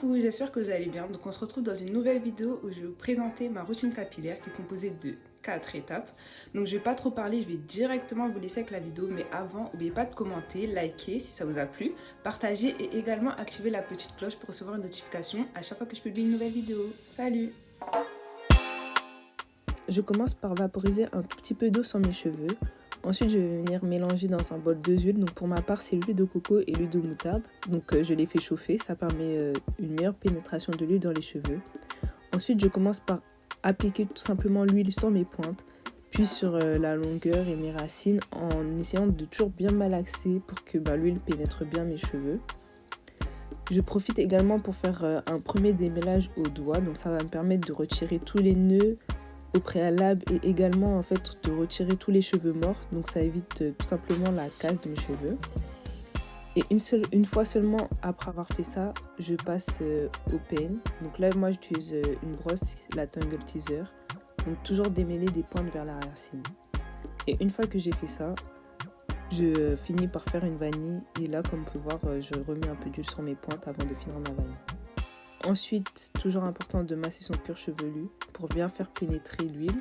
Coucou, j'espère que vous allez bien. Donc on se retrouve dans une nouvelle vidéo où je vais vous présenter ma routine capillaire qui est composée de 4 étapes. Donc je vais pas trop parler, je vais directement vous laisser avec la vidéo. Mais avant, n'oubliez pas de commenter, liker si ça vous a plu, partager et également activer la petite cloche pour recevoir une notification à chaque fois que je publie une nouvelle vidéo. Salut! Je commence par vaporiser un tout petit peu d'eau sur mes cheveux. Ensuite, je vais venir mélanger dans un bol 2 huiles. Donc pour ma part, c'est l'huile de coco et l'huile de moutarde. Donc je les fais chauffer, ça permet une meilleure pénétration de l'huile dans les cheveux. Ensuite, je commence par appliquer tout simplement l'huile sur mes pointes, puis sur la longueur et mes racines en essayant de toujours bien malaxer pour que l'huile pénètre bien mes cheveux. Je profite également pour faire un premier démêlage au doigt. Donc ça va me permettre de retirer tous les nœuds au préalable et également en fait de retirer tous les cheveux morts, donc ça évite tout simplement la casse de mes cheveux. Et une fois seulement après avoir fait ça, je passe au peigne. Donc là moi j'utilise une brosse, la Tangle Teaser, donc toujours démêler des pointes vers la racine. Et une fois que j'ai fait ça, je finis par faire une vanille et là comme on peut voir je remets un peu d'huile sur mes pointes avant de finir ma vanille. Ensuite, toujours important de masser son cuir chevelu pour bien faire pénétrer l'huile.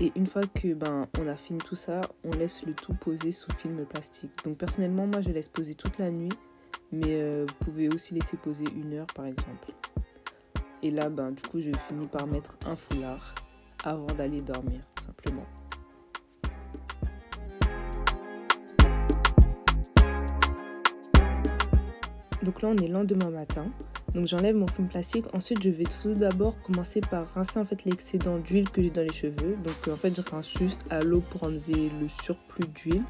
Et une fois que on a fini tout ça, on laisse le tout poser sous film plastique. Donc personnellement, moi je laisse poser toute la nuit, mais vous pouvez aussi laisser poser 1 heure par exemple. Et là, du coup, je finis par mettre un foulard avant d'aller dormir, tout simplement. Donc là, on est lendemain matin. Donc j'enlève mon film plastique. Ensuite, je vais tout d'abord commencer par rincer en fait l'excédent d'huile que j'ai dans les cheveux. Donc en fait, je rince juste à l'eau pour enlever le surplus d'huile.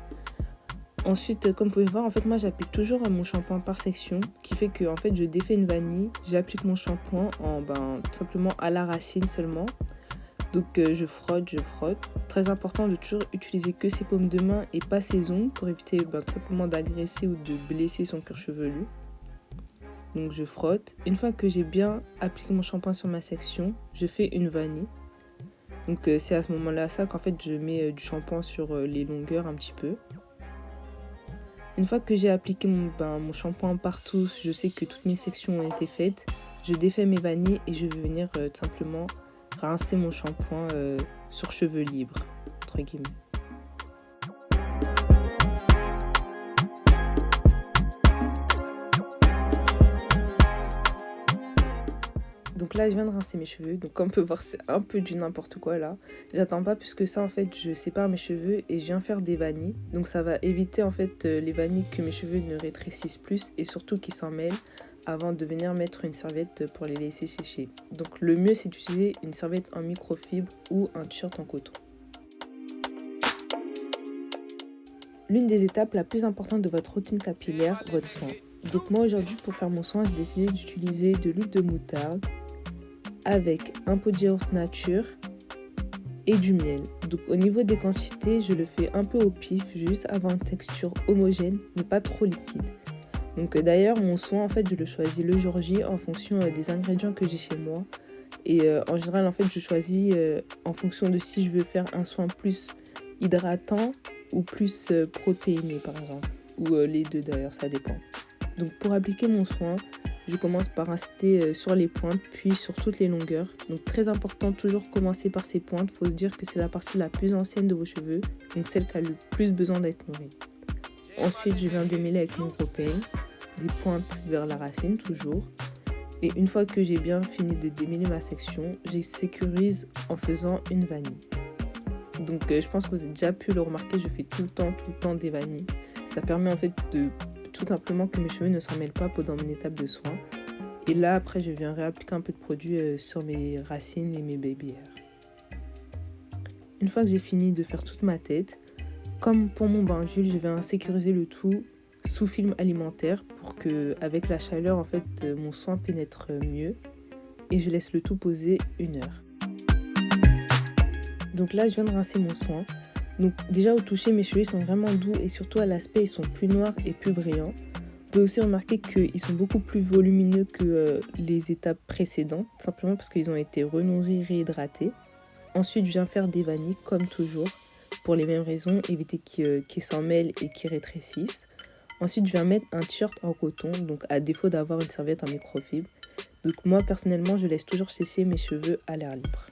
Ensuite, comme vous pouvez voir, en fait, moi j'applique toujours mon shampoing par section, qui fait que en fait, je défais une vanille, j'applique mon shampoing en tout simplement à la racine seulement. Donc je frotte. Très important de toujours utiliser que ses paumes de main et pas ses ongles pour éviter tout simplement d'agresser ou de blesser son cuir chevelu. Donc je frotte. Une fois que j'ai bien appliqué mon shampoing sur ma section, je fais une vanille. Donc c'est à ce moment-là qu'en fait je mets du shampoing sur les longueurs un petit peu. Une fois que j'ai appliqué mon shampoing partout, je sais que toutes mes sections ont été faites. Je défais mes vanilles et je vais venir tout simplement rincer mon shampoing sur cheveux libres, entre guillemets. Donc là, je viens de rincer mes cheveux. Donc comme on peut voir, c'est un peu du n'importe quoi là. J'attends pas plus que ça. En fait, je sépare mes cheveux et je viens faire des vanilles. Donc ça va éviter en fait les vanilles que mes cheveux ne rétrécissent plus et surtout qu'ils s'en mêlent avant de venir mettre une serviette pour les laisser sécher. Donc le mieux, c'est d'utiliser une serviette en microfibre ou un t-shirt en coton. L'une des étapes la plus importante de votre routine capillaire, votre soin. Donc moi aujourd'hui, pour faire mon soin, j'ai décidé d'utiliser de l'huile de moutarde avec un pot de yaourt nature et du miel. Donc au niveau des quantités, je le fais un peu au pif, juste avoir une texture homogène, mais pas trop liquide. Donc d'ailleurs, mon soin, en fait, je le choisis le jour J en fonction des ingrédients que j'ai chez moi. Et en général, en fait, je choisis en fonction de si je veux faire un soin plus hydratant ou plus protéiné, par exemple. Ou les deux d'ailleurs, ça dépend. Donc pour appliquer mon soin, je commence par inciter sur les pointes, puis sur toutes les longueurs. Donc très important, toujours commencer par ces pointes. Il faut se dire que c'est la partie la plus ancienne de vos cheveux, donc celle qui a le plus besoin d'être nourrie. Ensuite, je viens démêler avec mon gros peigne, des pointes vers la racine toujours. Et une fois que j'ai bien fini de démêler ma section, je sécurise en faisant une vanille. Donc je pense que vous avez déjà pu le remarquer, je fais tout le temps des vanilles. Ça permet en fait de tout simplement que mes cheveux ne s'en mêlent pas pendant mon étape de soin. Et là après je viens réappliquer un peu de produit sur mes racines et mes baby hairs. Une fois que j'ai fini de faire toute ma tête, comme pour mon bain d'huile, je viens sécuriser le tout sous film alimentaire pour que avec la chaleur en fait mon soin pénètre mieux. Et je laisse le tout poser 1 heure. Donc là je viens de rincer mon soin. Donc déjà au toucher, mes cheveux sont vraiment doux et surtout à l'aspect, ils sont plus noirs et plus brillants. Vous pouvez aussi remarquer qu'ils sont beaucoup plus volumineux que les étapes précédentes, simplement parce qu'ils ont été renourris, réhydratés. Ensuite, je viens faire des vanilles, comme toujours, pour les mêmes raisons, éviter qu'ils s'en mêlent et qu'ils rétrécissent. Ensuite, je viens mettre un t-shirt en coton, donc à défaut d'avoir une serviette en microfibre. Donc moi, personnellement, je laisse toujours sécher mes cheveux à l'air libre.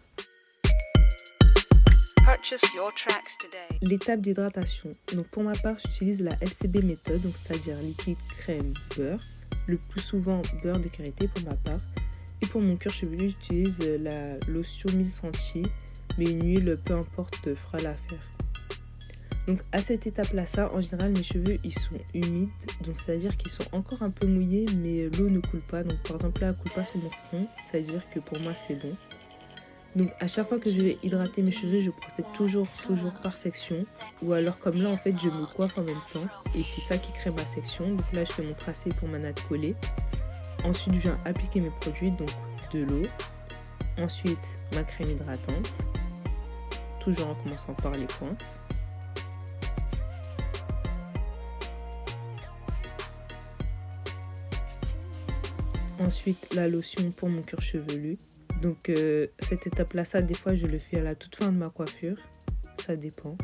L'étape d'hydratation. Donc pour ma part, j'utilise la LCB méthode, donc c'est-à-dire liquide, crème, beurre. Le plus souvent, beurre de karité pour ma part. Et pour mon cuir chevelu, j'utilise la lotion Miss Sanchi, mais une huile, peu importe, fera l'affaire. Donc à cette étape-là, en général, mes cheveux, ils sont humides, donc c'est-à-dire qu'ils sont encore un peu mouillés, mais l'eau ne coule pas. Donc par exemple là, elle coule pas sur mon front, c'est-à-dire que pour moi, c'est bon. Donc à chaque fois que je vais hydrater mes cheveux, je procède toujours par section. Ou alors comme là, en fait, je me coiffe en même temps, et c'est ça qui crée ma section. Donc là, je fais mon tracé pour ma natte collée. Ensuite, je viens appliquer mes produits, donc de l'eau. Ensuite, ma crème hydratante, toujours en commençant par les pointes. Ensuite, la lotion pour mon cuir chevelu. Donc, cette étape-là, des fois, je le fais à la toute fin de ma coiffure. Ça dépend.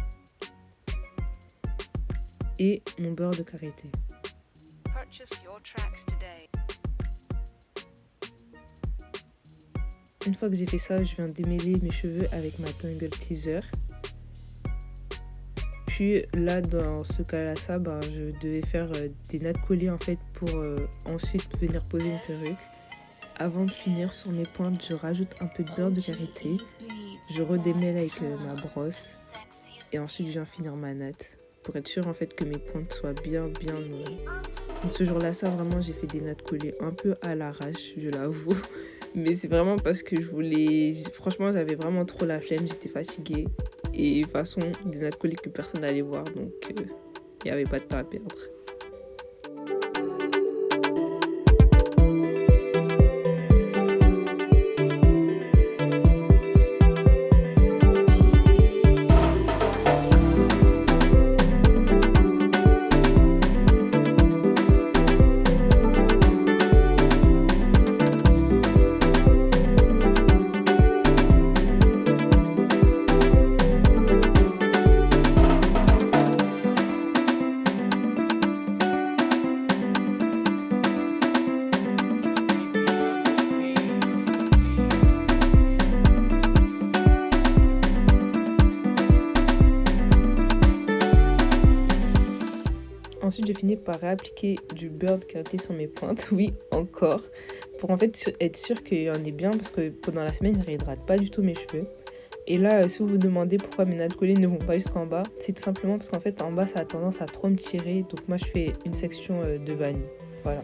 Et mon beurre de karité. Une fois que j'ai fait ça, je viens démêler mes cheveux avec ma Tangle Teaser. Puis là, dans ce cas-là, je devais faire des nattes collées en fait pour ensuite venir poser une perruque. Avant de finir sur mes pointes, je rajoute un peu de beurre de karité. Je redémêle avec ma brosse. Et ensuite, je viens finir ma natte pour être sûre en fait que mes pointes soient bien nourries. Donc ce jour-là, vraiment, j'ai fait des nattes collées un peu à l'arrache, je l'avoue. Mais c'est vraiment parce que franchement, j'avais vraiment trop la flemme, j'étais fatiguée. Et de toute façon, des nattes collées que personne n'allait voir, donc il n'y avait pas de temps à perdre. Ensuite, je finis par réappliquer du beurre de karité sur mes pointes, oui, encore, pour en fait être sûre qu'il y en ait bien, parce que pendant la semaine, je ne réhydrate pas du tout mes cheveux. Et là, si vous vous demandez pourquoi mes nattes collées ne vont pas jusqu'en bas, c'est tout simplement parce qu'en fait, en bas, ça a tendance à trop me tirer, donc moi, je fais une section de vanille, voilà.